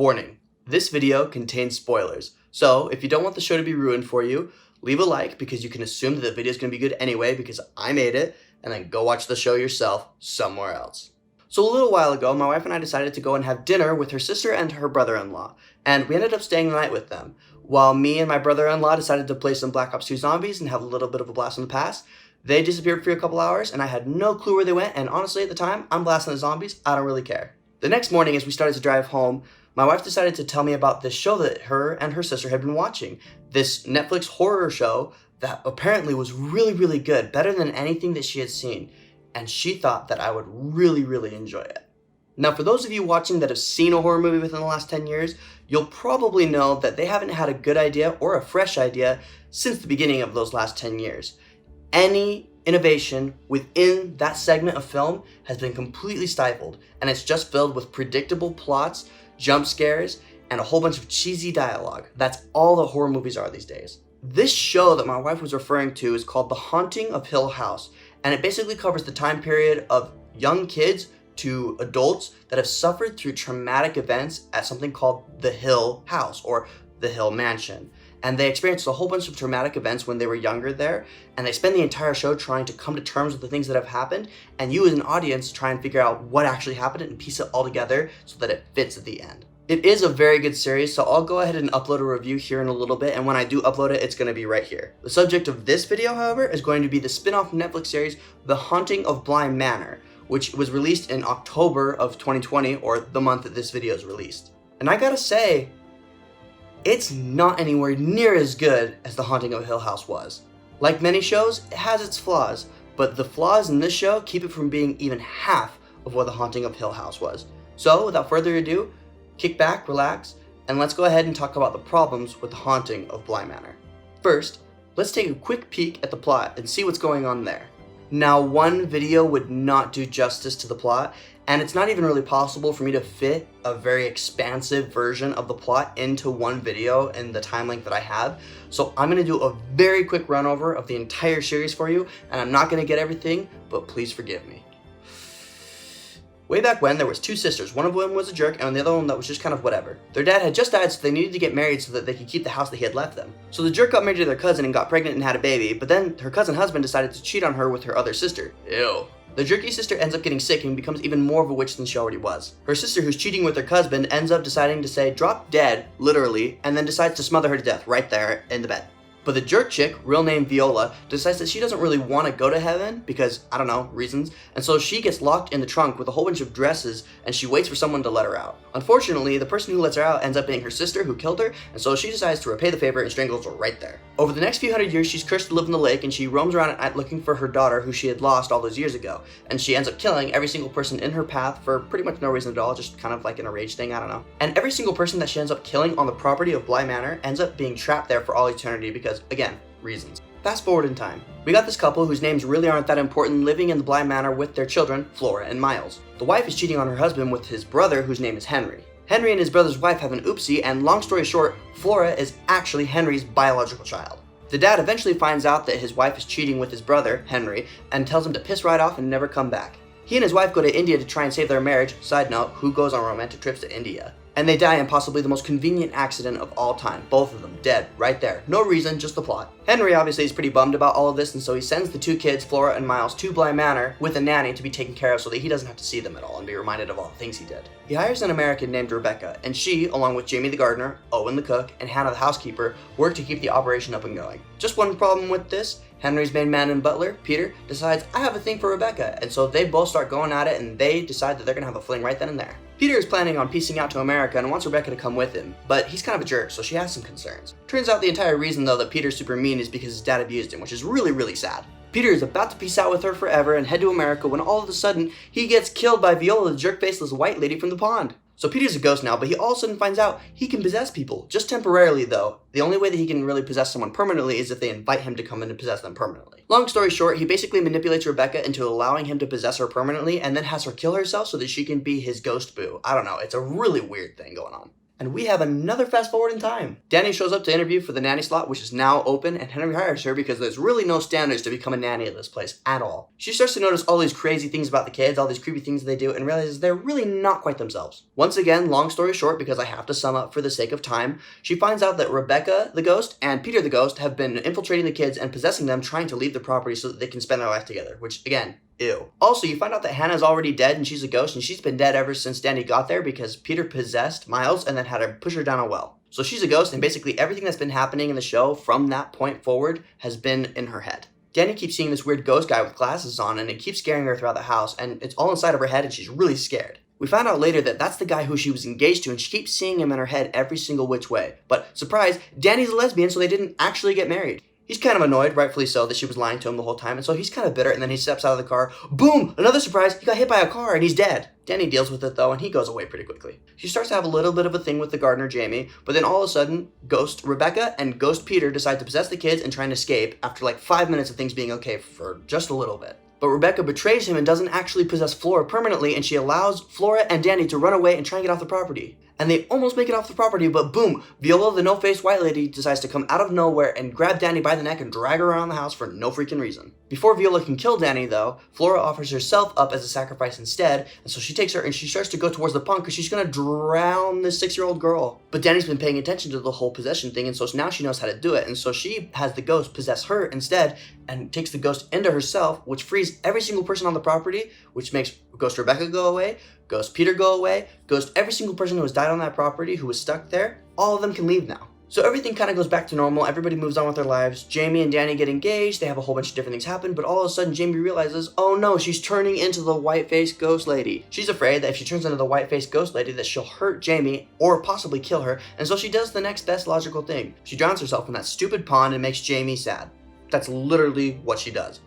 Warning, this video contains spoilers, so if you don't want the show to be ruined for you, leave a like because you can assume that the video is going to be good anyway because I made it, and then go watch the show yourself somewhere else. So a little while ago, my wife and I decided to go and have dinner with her sister and her brother-in-law, and we ended up staying the night with them. While me and my brother-in-law decided to play some Black Ops 2 Zombies and have a little bit of a blast in the past, they disappeared for a couple hours, and I had no clue where they went, and honestly at the time, I'm blasting the zombies, I don't really care. The next morning, as we started to drive home, my wife decided to tell me about this show that her and her sister had been watching. This Netflix horror show that apparently was really, really good, better than anything that she had seen. And she thought that I would really, really enjoy it. Now, for those of you watching that have seen a horror movie within the last 10 years, you'll probably know that they haven't had a good idea or a fresh idea since the beginning of those last 10 years. Any innovation within that segment of film has been completely stifled, and it's just filled with predictable plots, jump scares, and a whole bunch of cheesy dialogue. That's all that horror movies are these days. This show that my wife was referring to is called The Haunting of Hill House, and it basically covers the time period of young kids to adults that have suffered through traumatic events at something called the Hill House or the Hill Mansion. And they experienced a whole bunch of traumatic events when they were younger there, and they spend the entire show trying to come to terms with the things that have happened, and you as an audience try and figure out what actually happened and piece it all together so that it fits at the end. It is a very good series, so I'll go ahead and upload a review here in a little bit, and when I do upload it, it's going to be right here. The subject of this video, however, is going to be the spin-off Netflix series, The Haunting of Bly Manor, which was released in October of 2020, or the month that this video is released. And I gotta say, it's not anywhere near as good as The Haunting of Hill House was. Like many shows, it has its flaws, but the flaws in this show keep it from being even half of what The Haunting of Hill House was. So, without further ado, kick back, relax, and let's go ahead and talk about the problems with The Haunting of Bly Manor. First, let's take a quick peek at the plot and see what's going on there. Now, one video would not do justice to the plot, and it's not even really possible for me to fit a very expansive version of the plot into one video in the time length that I have. So I'm going to do a very quick run over of the entire series for you, and I'm not going to get everything, but please forgive me. Way back when, there was two sisters. One of them was a jerk, and the other one that was just kind of whatever. Their dad had just died, so they needed to get married so that they could keep the house that he had left them. So the jerk got married to their cousin and got pregnant and had a baby, but then her cousin husband decided to cheat on her with her other sister. Ew. The jerky sister ends up getting sick and becomes even more of a witch than she already was. Her sister, who's cheating with her husband, ends up deciding to say drop dead, literally, and then decides to smother her to death right there in the bed. But the jerk chick, real name Viola, decides that she doesn't really want to go to heaven because, I don't know, reasons, and so she gets locked in the trunk with a whole bunch of dresses and she waits for someone to let her out. Unfortunately, the person who lets her out ends up being her sister who killed her, and so she decides to repay the favor and strangles her right there. Over the next few hundred years, she's cursed to live in the lake, and she roams around at night looking for her daughter who she had lost all those years ago, and she ends up killing every single person in her path for pretty much no reason at all, just kind of like an rage thing, I don't know. And every single person that she ends up killing on the property of Bly Manor ends up being trapped there for all eternity because, again, reasons. Fast forward in time. We got this couple whose names really aren't that important living in the Bly Manor with their children, Flora and Miles. The wife is cheating on her husband with his brother whose name is Henry. Henry and his brother's wife have an oopsie, and long story short, Flora is actually Henry's biological child. The dad eventually finds out that his wife is cheating with his brother, Henry, and tells him to piss right off and never come back. He and his wife go to India to try and save their marriage. Side note, who goes on romantic trips to India? And they die in possibly the most convenient accident of all time. Both of them dead, right there. No reason, just the plot. Henry obviously is pretty bummed about all of this, and so he sends the two kids, Flora and Miles, to Bly Manor with a nanny to be taken care of so that he doesn't have to see them at all and be reminded of all the things he did. He hires an American named Rebecca, and she, along with Jamie the gardener, Owen the cook, and Hannah the housekeeper, work to keep the operation up and going. Just one problem with this. Henry's main man and butler, Peter, decides, I have a thing for Rebecca, and so they both start going at it, and they decide that they're gonna have a fling right then and there. Peter is planning on piecing out to America and wants Rebecca to come with him, but he's kind of a jerk, so she has some concerns. Turns out the entire reason, though, that Peter's super mean is because his dad abused him, which is really, really sad. Peter is about to peace out with her forever and head to America when all of a sudden, he gets killed by Viola, the jerk-faceless white lady from the pond. So Peter's a ghost now, but he all of a sudden finds out he can possess people, just temporarily though. The only way that he can really possess someone permanently is if they invite him to come in and possess them permanently. Long story short, he basically manipulates Rebecca into allowing him to possess her permanently and then has her kill herself so that she can be his ghost boo. I don't know, it's a really weird thing going on. And we have another fast forward in time. Danny shows up to interview for the nanny slot, which is now open, and Henry hires her because there's really no standards to become a nanny at this place at all. She starts to notice all these crazy things about the kids, all these creepy things they do, and realizes they're really not quite themselves. Once again, long story short, because I have to sum up for the sake of time, she finds out that Rebecca the ghost and Peter the ghost have been infiltrating the kids and possessing them, trying to leave the property so that they can spend their life together, which again, ew. Also, you find out that Hannah's already dead and she's a ghost, and she's been dead ever since Danny got there because Peter possessed Miles and then had her push her down a well. So she's a ghost, and basically everything that's been happening in the show from that point forward has been in her head. Danny keeps seeing this weird ghost guy with glasses on, and it keeps scaring her throughout the house, and it's all inside of her head, and she's really scared. We found out later that that's the guy who she was engaged to, and she keeps seeing him in her head every single which way. But surprise, Danny's a lesbian, so they didn't actually get married. He's kind of annoyed, rightfully so, that she was lying to him the whole time, and so he's kind of bitter, and then he steps out of the car. Boom! Another surprise, he got hit by a car, and he's dead. Danny deals with it, though, and he goes away pretty quickly. She starts to have a little bit of a thing with the gardener, Jamie, but then all of a sudden, Ghost Rebecca and Ghost Peter decide to possess the kids and try and escape after like 5 minutes of things being okay for just a little bit. But Rebecca betrays him and doesn't actually possess Flora permanently, and she allows Flora and Danny to run away and try and get off the property. And they almost make it off the property, but boom, Viola, the no-faced white lady, decides to come out of nowhere and grab Danny by the neck and drag her around the house for no freaking reason. Before Viola can kill Danny, though, Flora offers herself up as a sacrifice instead, and so she takes her and she starts to go towards the pond because she's gonna drown this 6-year-old girl. But Danny's been paying attention to the whole possession thing, and so now she knows how to do it, and so she has the ghost possess her instead and takes the ghost into herself, which frees every single person on the property, which makes Ghost Rebecca go away, Ghost Peter go away, Ghost every single person who has died on that property who was stuck there, all of them can leave now. So everything kind of goes back to normal, everybody moves on with their lives, Jamie and Danny get engaged, they have a whole bunch of different things happen, but all of a sudden Jamie realizes, oh no, she's turning into the white-faced ghost lady. She's afraid that if she turns into the white-faced ghost lady that she'll hurt Jamie or possibly kill her, and so she does the next best logical thing. She drowns herself in that stupid pond and makes Jamie sad. That's literally what she does.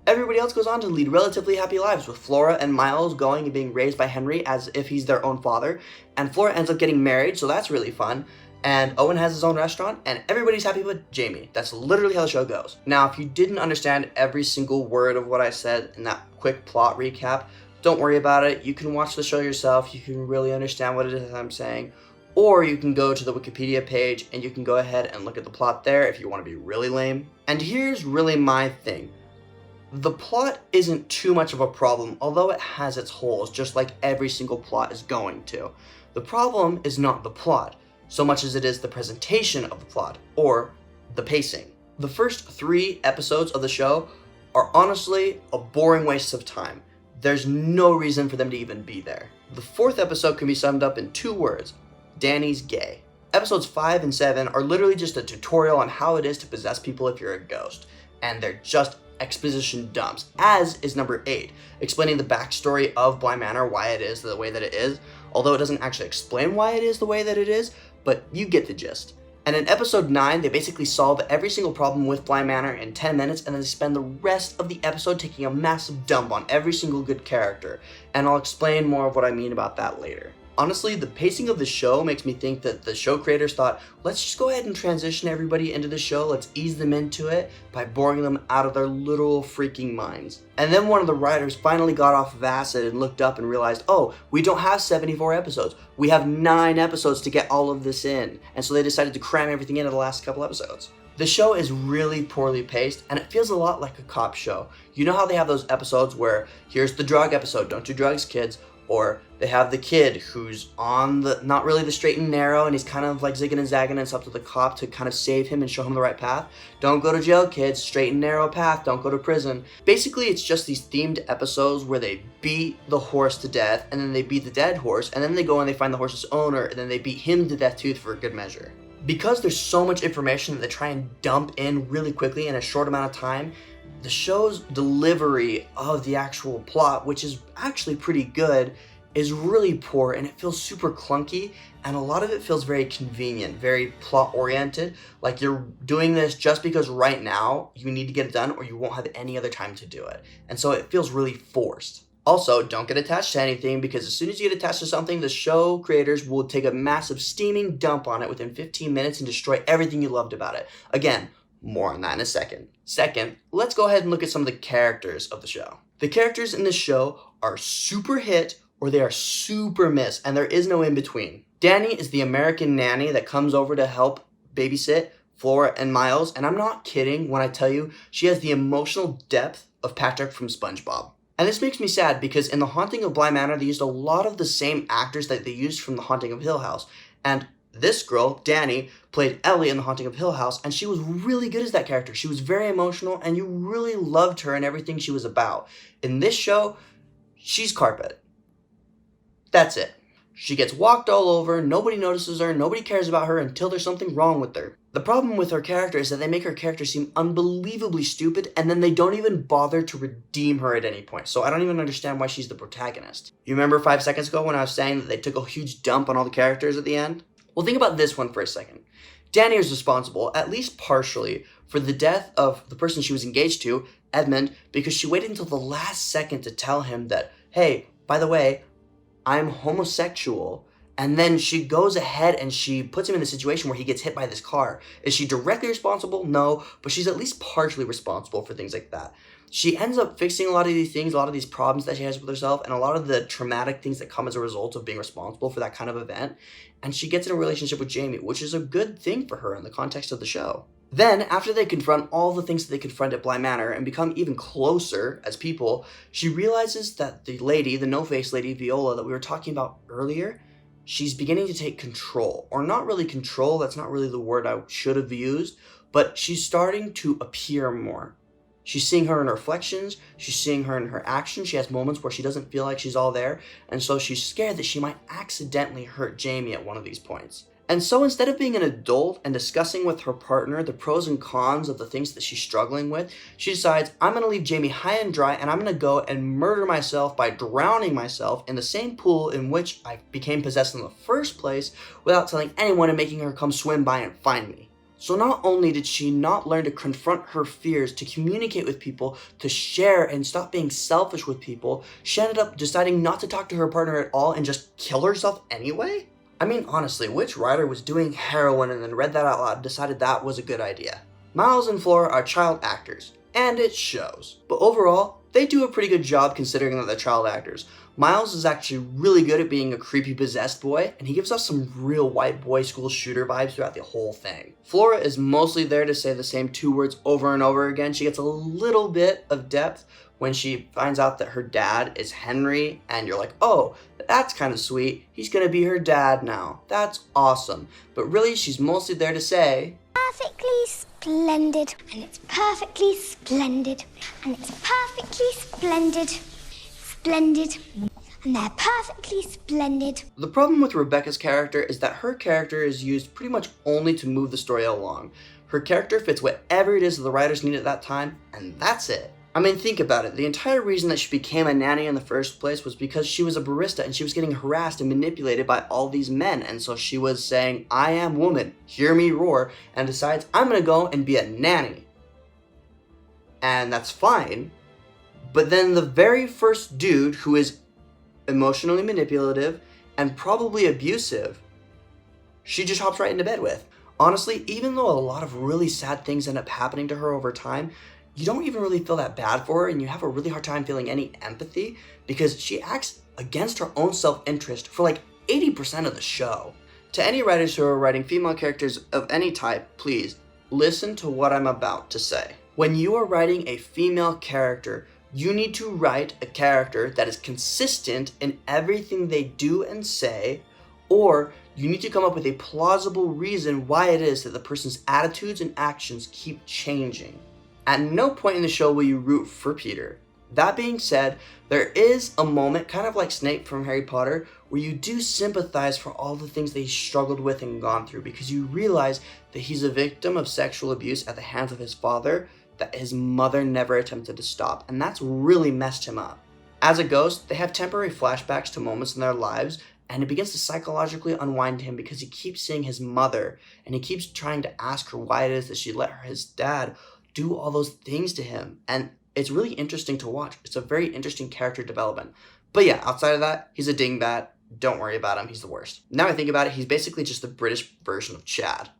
Everybody else goes on to lead relatively happy lives, with Flora and Miles going and being raised by Henry as if he's their own father, and Flora ends up getting married, so that's really fun, and Owen has his own restaurant, and everybody's happy with Jamie. That's literally how the show goes. Now, if you didn't understand every single word of what I said in that quick plot recap, don't worry about it. You can watch the show yourself, you can really understand what it is I'm saying, or you can go to the Wikipedia page and you can go ahead and look at the plot there if you want to be really lame. And here's really my thing. The plot isn't too much of a problem, although it has its holes, just like every single plot is going to. The problem is not the plot, so much as it is the presentation of the plot, or the pacing. The first 3 episodes of the show are honestly a boring waste of time. There's no reason for them to even be there. The 4th episode can be summed up in 2 words: Danny's gay. Episodes 5 and 7 are literally just a tutorial on how it is to possess people if you're a ghost, and they're just exposition dumps, as is number 8, explaining the backstory of Bly Manor, why it is the way that it is, although it doesn't actually explain why it is the way that it is, but you get the gist. And in episode 9, they basically solve every single problem with Bly Manor in 10 minutes, and then they spend the rest of the episode taking a massive dump on every single good character, and I'll explain more of what I mean about that later. Honestly, the pacing of the show makes me think that the show creators thought, let's just go ahead and transition everybody into the show, let's ease them into it by boring them out of their literal freaking minds. And then one of the writers finally got off of acid and looked up and realized, oh, we don't have 74 episodes, we have 9 episodes to get all of this in. And so they decided to cram everything into the last couple episodes. The show is really poorly paced, and it feels a lot like a cop show. You know how they have those episodes where, here's the drug episode, don't do drugs, kids, or they have the kid who's on the, not really the straight and narrow, and he's kind of like zigging and zagging, and it's up to the cop to kind of save him and show him the right path. Don't go to jail, kids, straight and narrow path, don't go to prison. Basically, it's just these themed episodes where they beat the horse to death, and then they beat the dead horse, and then they go and they find the horse's owner, and then they beat him to death too for good measure. Because there's so much information that they try and dump in really quickly in a short amount of time, the show's delivery of the actual plot, which is actually pretty good, is really poor, and it feels super clunky, and a lot of it feels very convenient, very plot oriented, like you're doing this just because right now you need to get it done or you won't have any other time to do it. And so it feels really forced. Also, don't get attached to anything, because as soon as you get attached to something, the show creators will take a massive steaming dump on it within 15 minutes and destroy everything you loved about it. Again, more on that in a second. Second, let's go ahead and look at some of the characters of the show. The characters in this show are super hit or they are super miss, and there is no in between. Danny is the American nanny that comes over to help babysit Flora and Miles, and I'm not kidding when I tell you she has the emotional depth of Patrick from SpongeBob. And this makes me sad because in The Haunting of Bly Manor, they used a lot of the same actors that they used from The Haunting of Hill House. And this girl, Danny, played Ellie in The Haunting of Hill House, and she was really good as that character. She was very emotional, and you really loved her and everything she was about. In this show, she's carpet. That's it. She gets walked all over, nobody notices her, nobody cares about her until there's something wrong with her. The problem with her character is that they make her character seem unbelievably stupid, and then they don't even bother to redeem her at any point. So I don't even understand why she's the protagonist. You remember 5 seconds ago when I was saying that they took a huge dump on all the characters at the end? Well, think about this one for a second. Danny is responsible, at least partially, for the death of the person she was engaged to, Edmund, because she waited until the last second to tell him that, hey, by the way, I'm homosexual. And then she goes ahead and she puts him in the situation where he gets hit by this car. Is she directly responsible? No, but she's at least partially responsible for things like that. She ends up fixing a lot of these things, a lot of these problems that she has with herself, and a lot of the traumatic things that come as a result of being responsible for that kind of event. And she gets in a relationship with Jamie, which is a good thing for her in the context of the show. Then, after they confront all the things that they confront at Bly Manor and become even closer as people, she realizes that the lady, the no-face lady, Viola, that we were talking about earlier, she's beginning to take control. Or not really control, that's not really the word I should have used, but she's starting to appear more. She's seeing her in her reflections, she's seeing her in her actions, she has moments where she doesn't feel like she's all there, and so she's scared that she might accidentally hurt Jamie at one of these points. And so instead of being an adult and discussing with her partner the pros and cons of the things that she's struggling with, she decides, I'm going to leave Jamie high and dry and I'm going to go and murder myself by drowning myself in the same pool in which I became possessed in the first place without telling anyone and making her come swim by and find me. So not only did she not learn to confront her fears, to communicate with people, to share and stop being selfish with people, she ended up deciding not to talk to her partner at all and just kill herself anyway? I mean, honestly, which writer was doing heroin and then read that out loud and decided that was a good idea? Miles and Flora are child actors, and it shows. But overall, they do a pretty good job considering that they're child actors. Miles is actually really good at being a creepy possessed boy, and he gives us some real white boy school shooter vibes throughout the whole thing. Flora is mostly there to say the same 2 words over and over again. She gets a little bit of depth when she finds out that her dad is Henry, and you're like, oh, that's kind of sweet. He's gonna be her dad now. That's awesome. But really, she's mostly there to say, perfectly splendid, and it's perfectly splendid, and it's perfectly splendid, splendid, and they're perfectly splendid. The problem with Rebecca's character is that her character is used pretty much only to move the story along. Her character fits whatever it is that the writers need at that time, and that's it. I mean, think about it. The entire reason that she became a nanny in the first place was because she was a barista and she was getting harassed and manipulated by all these men. And so she was saying, I am woman, hear me roar, and decides, I'm gonna go and be a nanny. And that's fine. But then the very first dude who is emotionally manipulative and probably abusive, she just hops right into bed with. Honestly, even though a lot of really sad things end up happening to her over time, you don't even really feel that bad for her, and you have a really hard time feeling any empathy because she acts against her own self-interest for like 80% of the show. To any writers who are writing female characters of any type, please listen to what I'm about to say. When you are writing a female character, you need to write a character that is consistent in everything they do and say, or you need to come up with a plausible reason why it is that the person's attitudes and actions keep changing. At no point in the show will you root for Peter. That being said, there is a moment, kind of like Snape from Harry Potter, where you do sympathize for all the things that he struggled with and gone through because you realize that he's a victim of sexual abuse at the hands of his father that his mother never attempted to stop, and that's really messed him up. As a ghost, they have temporary flashbacks to moments in their lives, and it begins to psychologically unwind him because he keeps seeing his mother, and he keeps trying to ask her why it is that she let his dad do all those things to him, and it's really interesting to watch. It's a very interesting character development. But yeah, outside of that, he's a dingbat. Don't worry about him, he's the worst. Now I think about it, he's basically just the British version of Chad.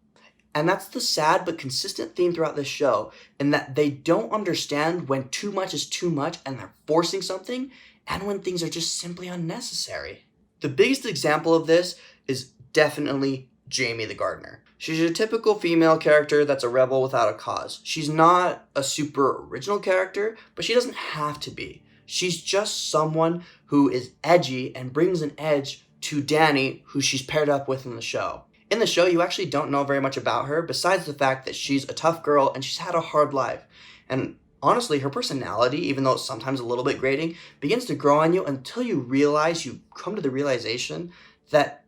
And that's the sad but consistent theme throughout this show, in that they don't understand when too much is too much and they're forcing something, and when things are just simply unnecessary. The biggest example of this is definitely Jamie the gardener. She's your typical female character that's a rebel without a cause. She's not a super original character, but she doesn't have to be. She's just someone who is edgy and brings an edge to Danny, who she's paired up with in the show. In the show, you actually don't know very much about her, besides the fact that she's a tough girl and she's had a hard life. And honestly, her personality, even though it's sometimes a little bit grating, begins to grow on you until you come to the realization that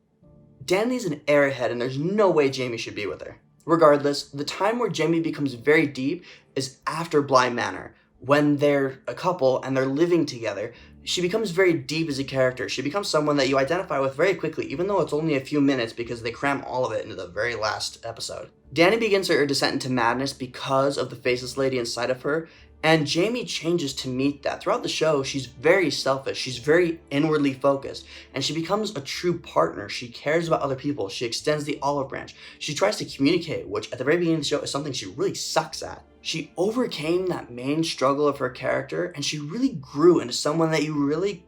Danny's an airhead and there's no way Jamie should be with her. Regardless, the time where Jamie becomes very deep is after Bly Manor. When they're a couple and they're living together, she becomes very deep as a character. She becomes someone that you identify with very quickly, even though it's only a few minutes because they cram all of it into the very last episode. Danny begins her descent into madness because of the faceless lady inside of her, and Jamie changes to meet that. Throughout the show, she's very selfish, she's very inwardly focused, and she becomes a true partner. She cares about other people, she extends the olive branch, she tries to communicate, which at the very beginning of the show is something she really sucks at. She overcame that main struggle of her character, and she really grew into someone that you really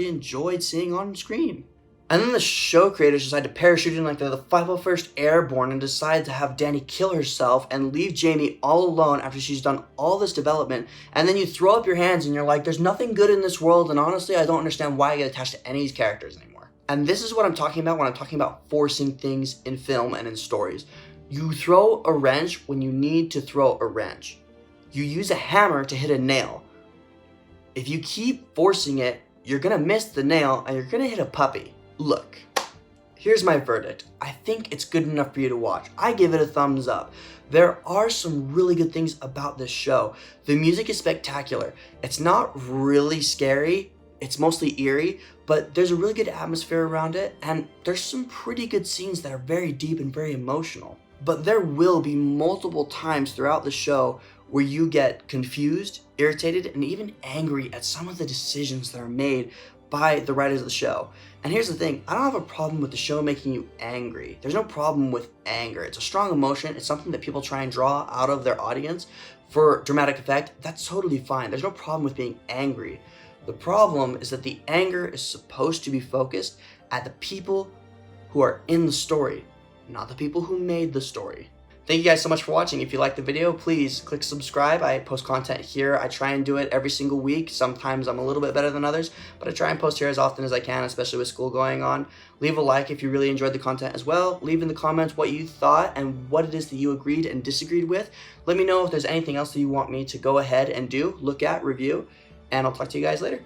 enjoyed seeing on screen. And then the show creators decide to parachute in like they're the 501st Airborne and decide to have Danny kill herself and leave Jamie all alone after she's done all this development. And then you throw up your hands and you're like, there's nothing good in this world, and honestly, I don't understand why I get attached to any of these characters anymore. And this is what I'm talking about when I'm talking about forcing things in film and in stories. You throw a wrench when you need to throw a wrench. You use a hammer to hit a nail. If you keep forcing it, you're gonna miss the nail and you're gonna hit a puppy. Look, here's my verdict. I think it's good enough for you to watch. I give it a thumbs up. There are some really good things about this show. The music is spectacular. It's not really scary. It's mostly eerie, but there's a really good atmosphere around it, and there's some pretty good scenes that are very deep and very emotional. But there will be multiple times throughout the show where you get confused, irritated, and even angry at some of the decisions that are made by the writers of the show. And here's the thing, I don't have a problem with the show making you angry. There's no problem with anger. It's a strong emotion. It's something that people try and draw out of their audience for dramatic effect. That's totally fine. There's no problem with being angry. The problem is that the anger is supposed to be focused at the people who are in the story, not the people who made the story. Thank you guys so much for watching. If you liked the video, please click subscribe. I post content here. I try and do it every single week. Sometimes I'm a little bit better than others, but I try and post here as often as I can, especially with school going on. Leave a like if you really enjoyed the content as well. Leave in the comments what you thought and what it is that you agreed and disagreed with. Let me know if there's anything else that you want me to go ahead and do, look at, review, and I'll talk to you guys later.